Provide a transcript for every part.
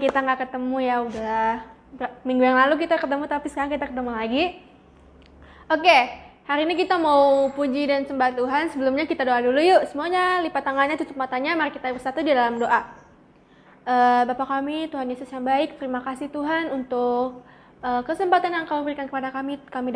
kita nggak ketemu ya, udah minggu yang lalu kita ketemu tapi sekarang kita ketemu lagi. Oke, hari ini kita mau puji dan sembah Tuhan. Sebelumnya kita doa dulu yuk. Semuanya lipat tangannya, tutup matanya, mari kita bersatu di dalam doa. Bapa kami, Tuhan Yesus yang baik, terima kasih Tuhan untuk kesempatan yang Kau berikan kepada kami. Kami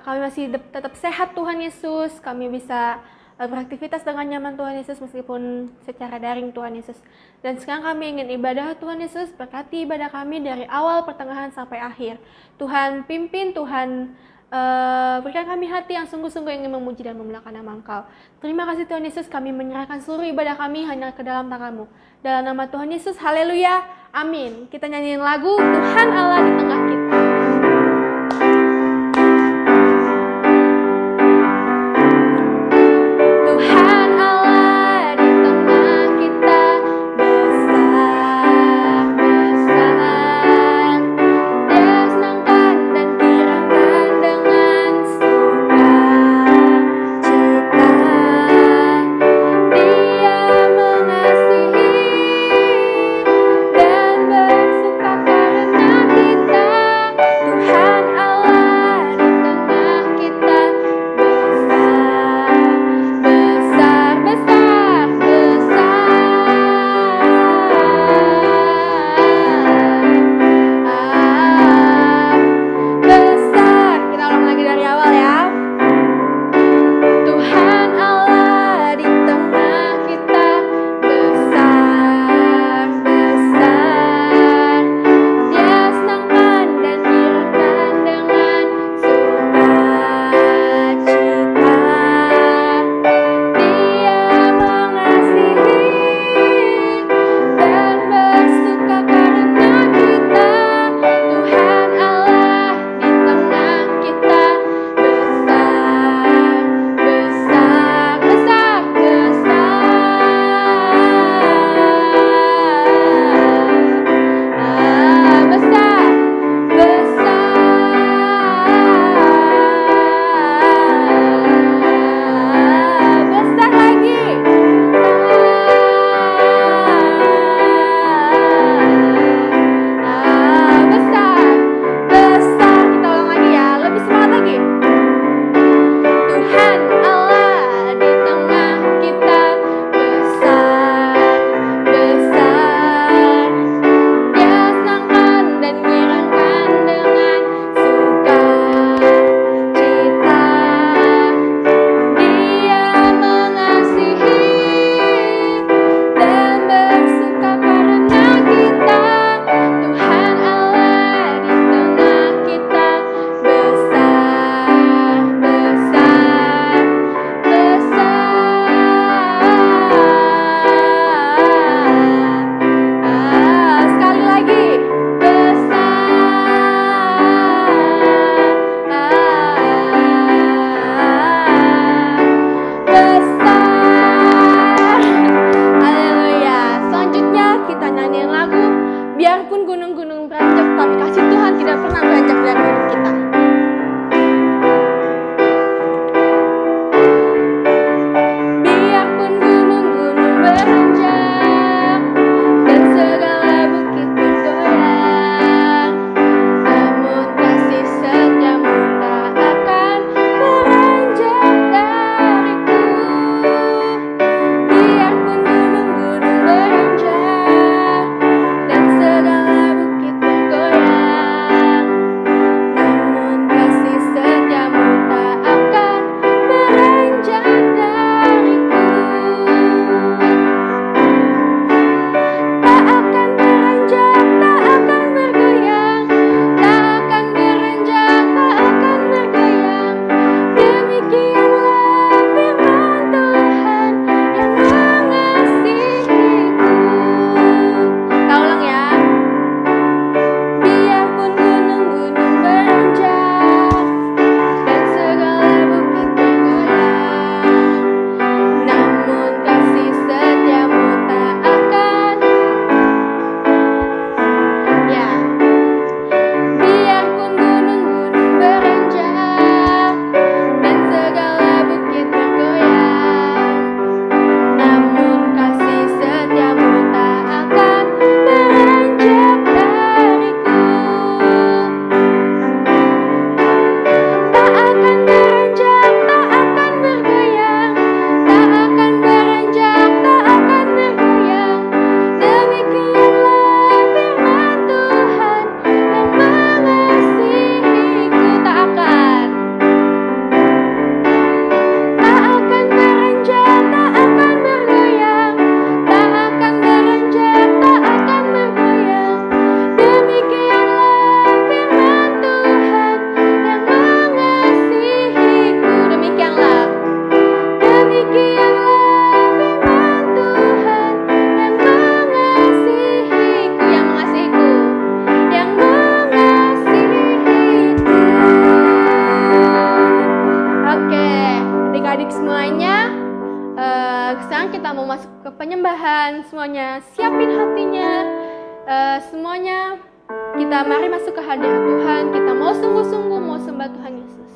masih tetap sehat Tuhan Yesus. Kami bisa beraktivitas dengan nyaman Tuhan Yesus meskipun secara daring Tuhan Yesus. Dan sekarang kami ingin ibadah Tuhan Yesus, berkati ibadah kami dari awal, pertengahan sampai akhir. Tuhan pimpin, Tuhan berikan kami hati yang sungguh-sungguh ingin memuji dan memuliakan nama Engkau. Terima kasih Tuhan Yesus, kami menyerahkan seluruh ibadah kami hanya ke dalam tangan-Mu. Dalam nama Tuhan Yesus, haleluya, amin. Kita nyanyiin lagu Tuhan Allah di tengah kita. Tuhan semuanya siapin hatinya, semuanya kita mari masuk ke hadirat Tuhan. Kita mau sungguh-sungguh mau sembah Tuhan Yesus.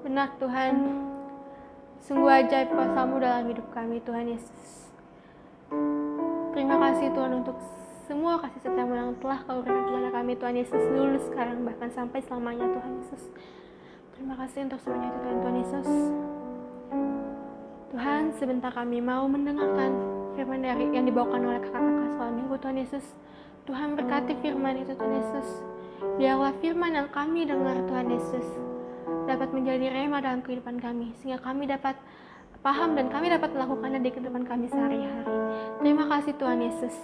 Benar Tuhan, sungguh ajaib kuasa-Mu dalam hidup kami Tuhan Yesus. Terima kasih Tuhan untuk semua kasih setia-Mu yang telah Kau berikan kepada kami Tuhan Yesus, dulu, sekarang, bahkan sampai selamanya Tuhan Yesus. Terima kasih untuk semuanya Tuhan Yesus. Tuhan, sebentar kami mau mendengarkan firman dari yang dibawakan oleh kakak-kakak selama minggu Tuhan Yesus. Tuhan berkati firman itu Tuhan Yesus. Biarlah firman yang kami dengar Tuhan Yesus dapat menjadi rema dalam kehidupan kami, sehingga kami dapat paham dan kami dapat melakukannya di kehidupan kami sehari-hari. Terima kasih Tuhan Yesus.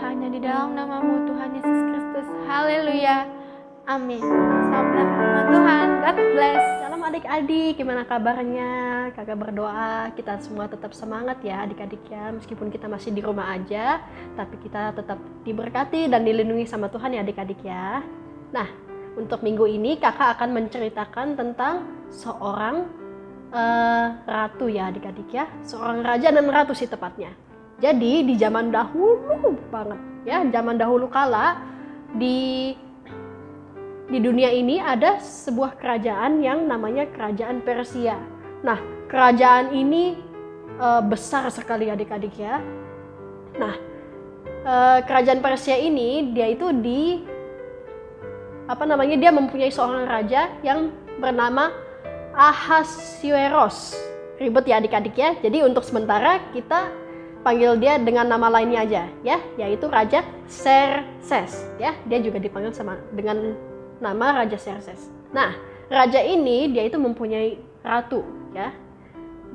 Hanya di dalam nama-Mu Tuhan Yesus Kristus. Haleluya. Amin. Selamat datang Tuhan. God bless. Salam adik-adik, gimana kabarnya? Kakak berdoa kita semua tetap semangat ya adik-adik ya. Meskipun kita masih di rumah aja, tapi kita tetap diberkati dan dilindungi sama Tuhan ya adik-adik ya. Nah, untuk minggu ini kakak akan menceritakan tentang seorang ratu ya adik-adik ya. Seorang raja dan ratu sih tepatnya. Jadi di zaman dahulu banget ya, zaman dahulu kala di dunia ini ada sebuah kerajaan yang namanya kerajaan Persia. Nah, kerajaan ini besar sekali adik-adik ya. Nah, kerajaan Persia ini dia itu dia mempunyai seorang raja yang bernama Ahasuerus. Ribet ya adik-adik ya. Jadi untuk sementara kita panggil dia dengan nama lainnya aja ya, yaitu Raja Xerxes ya. Dia juga dipanggil dengan nama Raja Xerxes. Nah, raja ini dia itu mempunyai ratu ya.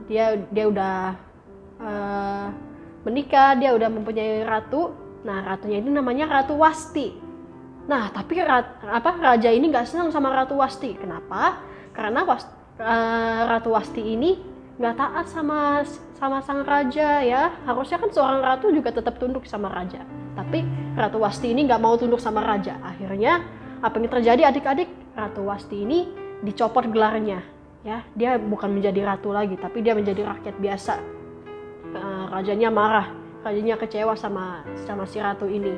Dia udah menikah, dia udah mempunyai ratu. Nah, ratunya ini namanya Ratu Wasti. Nah, tapi raja ini nggak senang sama Ratu Wasti. Kenapa? Karena Ratu Wasti ini nggak taat sama sang raja ya. Harusnya kan seorang ratu juga tetap tunduk sama raja. Tapi Ratu Wasti ini nggak mau tunduk sama raja. Akhirnya apa yang terjadi adik-adik? Ratu Wasti ini dicopot gelarnya ya. Dia bukan menjadi ratu lagi, tapi dia menjadi rakyat biasa. Rajanya marah, rajanya kecewa sama si ratu ini.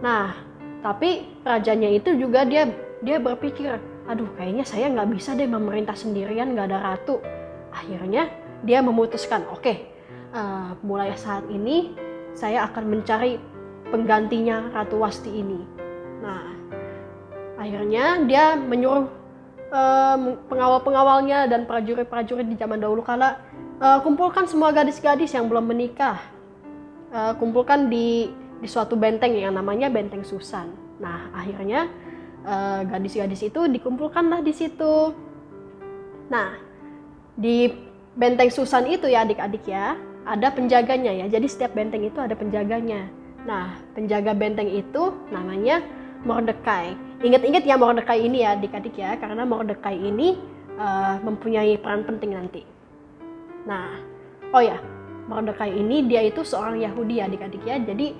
Nah, tapi rajanya itu juga dia berpikir, aduh kayaknya saya nggak bisa deh memerintah sendirian, nggak ada ratu. Akhirnya dia memutuskan, oke, mulai saat ini saya akan mencari penggantinya Ratu Wasti ini. Nah, akhirnya dia menyuruh pengawal-pengawalnya dan prajurit-prajurit di zaman dahulu kala, kumpulkan semua gadis-gadis yang belum menikah, kumpulkan di suatu benteng yang namanya Benteng Susan. Nah, akhirnya gadis-gadis itu dikumpulkanlah di situ. Nah, di Benteng Susan itu ya adik-adik ya, ada penjaganya ya. Jadi setiap benteng itu ada penjaganya. Nah, penjaga benteng itu namanya Mordekai. Ingat-ingat ya Mordekai ini ya adik-adik ya, karena Mordekai ini mempunyai peran penting nanti. Nah, oh ya, Mordekai ini dia itu seorang Yahudi ya adik-adik ya. Jadi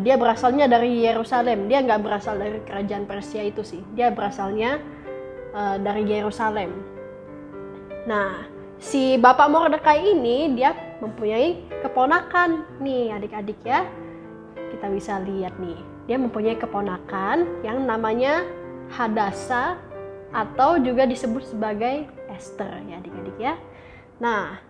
dia berasalnya dari Yerusalem. Dia nggak berasal dari kerajaan Persia itu sih. Dia berasalnya dari Yerusalem. Nah, si Bapak Mordekai ini dia mempunyai keponakan nih adik-adik ya. Kita bisa lihat nih. Dia mempunyai keponakan yang namanya Hadasa atau juga disebut sebagai Esther ya adik-adik ya. Nah,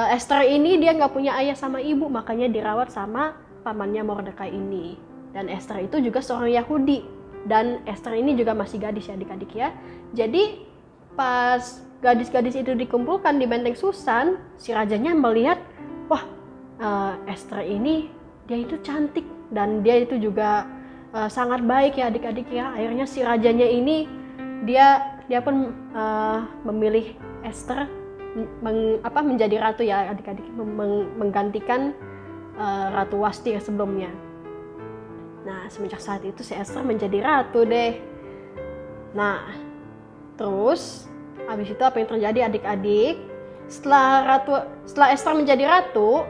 Esther ini dia nggak punya ayah sama ibu, makanya dirawat sama pamannya Mordekai ini. Dan Esther itu juga seorang Yahudi. Dan Esther ini juga masih gadis ya adik-adik ya. Jadi pas gadis-gadis itu dikumpulkan di Benteng Susan, si rajanya melihat, wah Esther ini dia itu cantik dan dia itu juga sangat baik ya adik-adik ya. Akhirnya si rajanya ini dia pun memilih Esther menjadi ratu ya adik-adik, menggantikan Ratu Wasti sebelumnya. Nah, semenjak saat itu si Esther menjadi ratu deh. Nah, terus habis itu apa yang terjadi adik-adik? Setelah Esther menjadi ratu,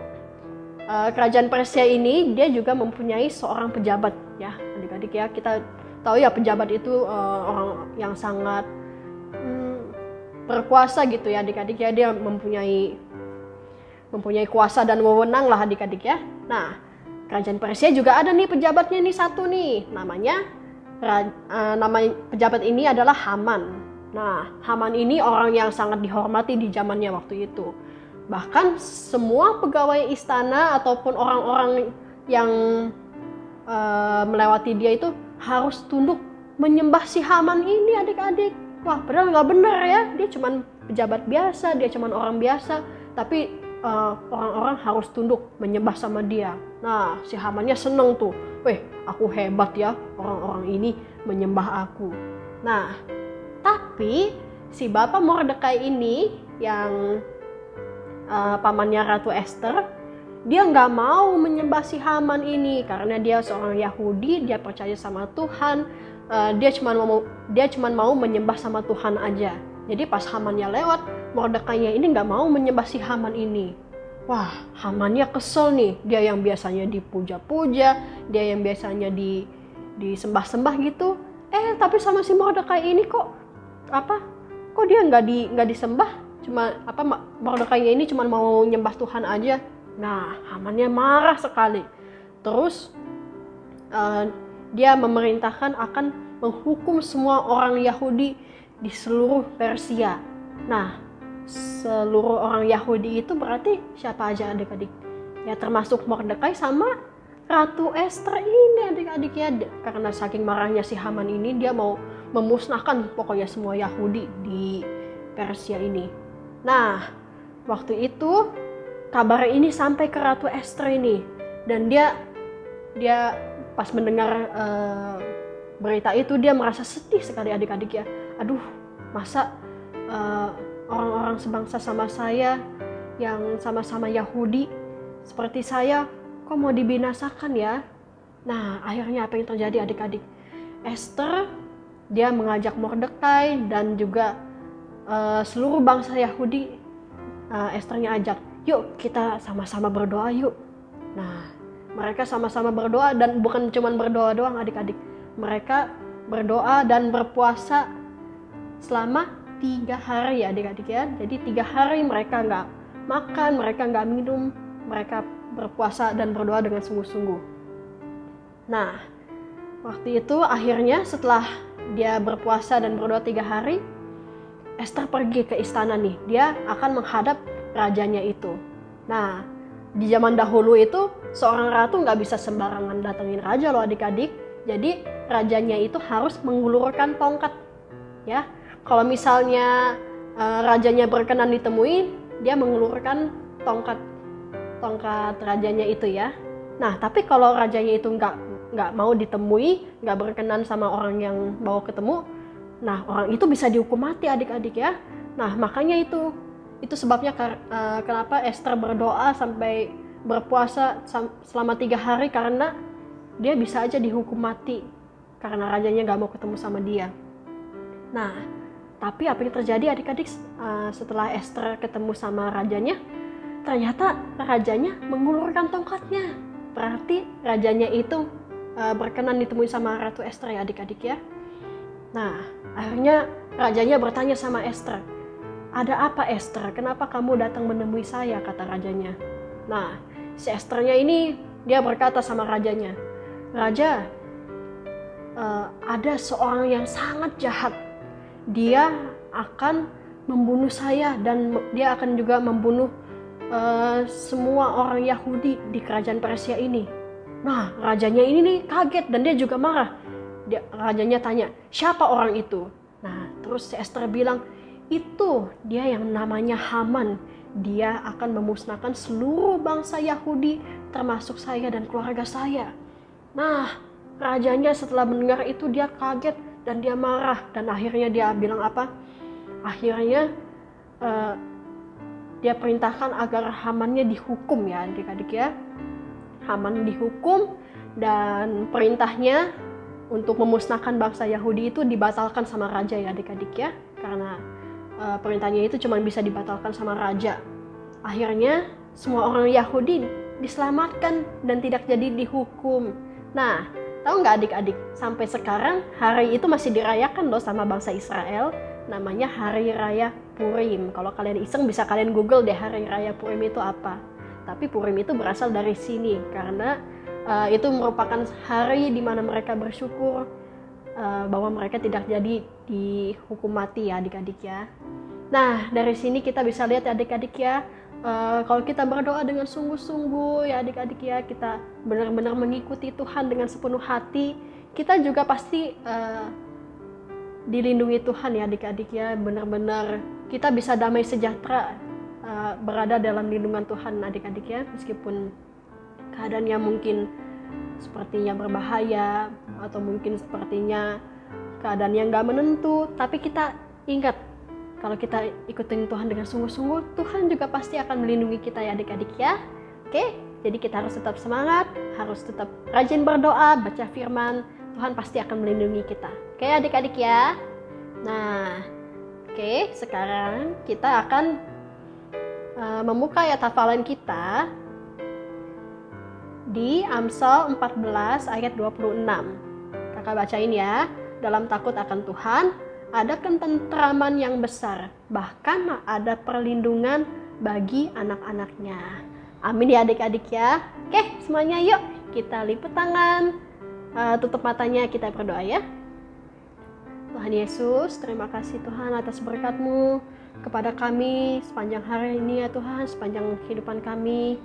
kerajaan Persia ini dia juga mempunyai seorang pejabat ya adik-adik ya. Kita tahu ya pejabat itu orang yang sangat berkuasa gitu ya adik-adik ya. Dia mempunyai kuasa dan wewenang lah adik-adik ya. Nah, kerajaan Persia juga ada nih pejabatnya nih satu nih, nama pejabat ini adalah Haman. Nah, Haman ini orang yang sangat dihormati di zamannya waktu itu. Bahkan semua pegawai istana ataupun orang-orang yang melewati dia itu harus tunduk menyembah si Haman ini adik-adik. Wah, padahal nggak benar ya, dia cuman pejabat biasa, dia cuman orang biasa, tapi orang-orang harus tunduk menyembah sama dia. Nah, si Hamannya seneng tuh, weh, aku hebat ya, orang-orang ini menyembah aku. Nah, tapi si Bapak Mordekai ini yang pamannya Ratu Esther, dia nggak mau menyembah si Haman ini karena dia seorang Yahudi, dia percaya sama Tuhan, dia cuma mau menyembah sama Tuhan aja. Jadi pas Hamannya lewat, Mordekainya ini nggak mau menyembah si Haman ini. Wah, Hamannya kesel nih. Dia yang biasanya dipuja-puja, dia yang biasanya disembah-sembah gitu. Tapi sama si Mordekai ini kok dia nggak disembah? Mordekainya ini cuma mau nyembah Tuhan aja. Nah, Hamannya marah sekali. Terus dia memerintahkan akan menghukum semua orang Yahudi di seluruh Persia. Nah, seluruh orang Yahudi itu berarti siapa aja adik-adik? Ya termasuk Mordekai sama Ratu Esther ini adik-adik ya. Karena saking marahnya si Haman ini, dia mau memusnahkan pokoknya semua Yahudi di Persia ini. Nah, waktu itu kabar ini sampai ke Ratu Esther ini, dan dia pas mendengar berita itu dia merasa sedih sekali adik-adik ya. Aduh, masa orang-orang sebangsa sama saya yang sama-sama Yahudi seperti saya kok mau dibinasakan ya. Nah, akhirnya apa yang terjadi adik-adik? Esther dia mengajak Mordekai dan juga seluruh bangsa Yahudi. Esthernya ajak, yuk kita sama-sama berdoa yuk. Nah, mereka sama-sama berdoa, dan bukan cuma berdoa doang adik-adik. Mereka berdoa dan berpuasa selama 3 hari ya adik-adik ya. Jadi 3 hari mereka nggak makan, mereka nggak minum, mereka berpuasa dan berdoa dengan sungguh-sungguh. Nah, waktu itu akhirnya setelah dia berpuasa dan berdoa 3 hari, Esther pergi ke istana nih. Dia akan menghadap rajanya itu. Nah, di zaman dahulu itu seorang ratu nggak bisa sembarangan datengin raja loh adik-adik. Jadi rajanya itu harus mengulurkan tongkat ya. Kalau misalnya rajanya berkenan ditemui, dia mengulurkan tongkat rajanya itu ya. Nah, tapi kalau rajanya itu nggak mau ditemui, nggak berkenan sama orang yang mau ketemu, nah orang itu bisa dihukum mati adik-adik ya. Nah, makanya itu sebabnya kenapa Esther berdoa sampai berpuasa selama 3 hari, karena dia bisa aja dihukum mati karena rajanya nggak mau ketemu sama dia. Nah, tapi apa yang terjadi adik-adik setelah Esther ketemu sama rajanya? Ternyata rajanya mengulurkan tongkatnya. Berarti rajanya itu berkenan ditemui sama Ratu Esther ya adik-adik ya. Nah, akhirnya rajanya bertanya sama Esther, ada apa Esther? Kenapa kamu datang menemui saya? Kata rajanya. Nah, si Esthernya ini dia berkata sama rajanya, Raja, ada seorang yang sangat jahat. Dia akan membunuh saya dan dia akan juga membunuh semua orang Yahudi di kerajaan Persia ini. Nah, rajanya ini nih kaget dan dia juga marah. Rajanya tanya, siapa orang itu? Nah, terus si Esther bilang, itu dia yang namanya Haman. Dia akan memusnahkan seluruh bangsa Yahudi termasuk saya dan keluarga saya. Nah, rajanya setelah mendengar itu dia kaget dan dia marah, dan akhirnya dia bilang apa? Akhirnya dia perintahkan agar Hamannya dihukum ya adik-adik ya. Haman dihukum dan perintahnya untuk memusnahkan bangsa Yahudi itu dibatalkan sama raja ya adik-adik ya. Karena perintahnya itu cuma bisa dibatalkan sama raja. Akhirnya semua orang Yahudi diselamatkan dan tidak jadi dihukum. Nah, tahu nggak adik-adik, sampai sekarang hari itu masih dirayakan loh sama bangsa Israel. Namanya Hari Raya Purim. Kalau kalian iseng bisa kalian Google deh Hari Raya Purim itu apa. Tapi Purim itu berasal dari sini karena itu merupakan hari di mana mereka bersyukur bahwa mereka tidak jadi dihukum mati ya adik-adik ya. Nah, dari sini kita bisa lihat adik-adik ya, kalau kita berdoa dengan sungguh-sungguh ya adik-adik ya, kita benar-benar mengikuti Tuhan dengan sepenuh hati, kita juga pasti dilindungi Tuhan ya adik-adik ya. Benar-benar kita bisa damai sejahtera berada dalam lindungan Tuhan adik-adik ya. Meskipun keadaannya mungkin sepertinya berbahaya atau mungkin sepertinya keadaan yang gak menentu, tapi kita ingat kalau kita ikutin Tuhan dengan sungguh-sungguh, Tuhan juga pasti akan melindungi kita ya adik-adik ya. Oke, jadi kita harus tetap semangat, harus tetap rajin berdoa, baca firman, Tuhan pasti akan melindungi kita. Oke adik-adik ya. Nah, oke, sekarang kita akan membuka ayat hafalan kita di Amsal 14 ayat 26. Kakak bacain ya. Dalam takut akan Tuhan ada ketentraman yang besar, bahkan ada perlindungan bagi anak-anaknya. Amin ya adik-adik ya. Oke, semuanya yuk kita liput tangan, tutup matanya, kita berdoa ya. Tuhan Yesus, terima kasih Tuhan atas berkat-Mu kepada kami sepanjang hari ini ya Tuhan, sepanjang kehidupan kami.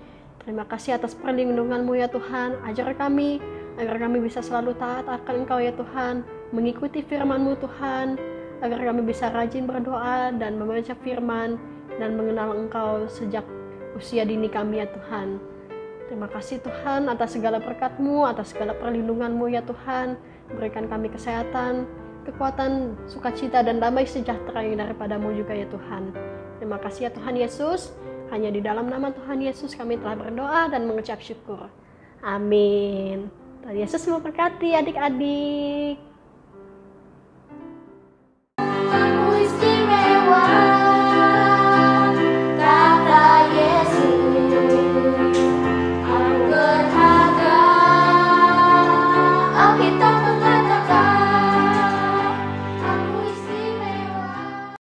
Terima kasih atas perlindungan-Mu ya Tuhan. Ajar kami agar kami bisa selalu taat akan Engkau ya Tuhan, mengikuti firman-Mu Tuhan, agar kami bisa rajin berdoa dan membaca firman dan mengenal Engkau sejak usia dini kami ya Tuhan. Terima kasih Tuhan atas segala berkat-Mu, atas segala perlindungan-Mu ya Tuhan. Berikan kami kesehatan, kekuatan, sukacita dan damai sejahtera yang daripada-Mu juga ya Tuhan. Terima kasih ya Tuhan Yesus. Hanya di dalam nama Tuhan Yesus kami telah berdoa dan mengucap syukur. Amin. Tuhan Yesus memberkati adik-adik.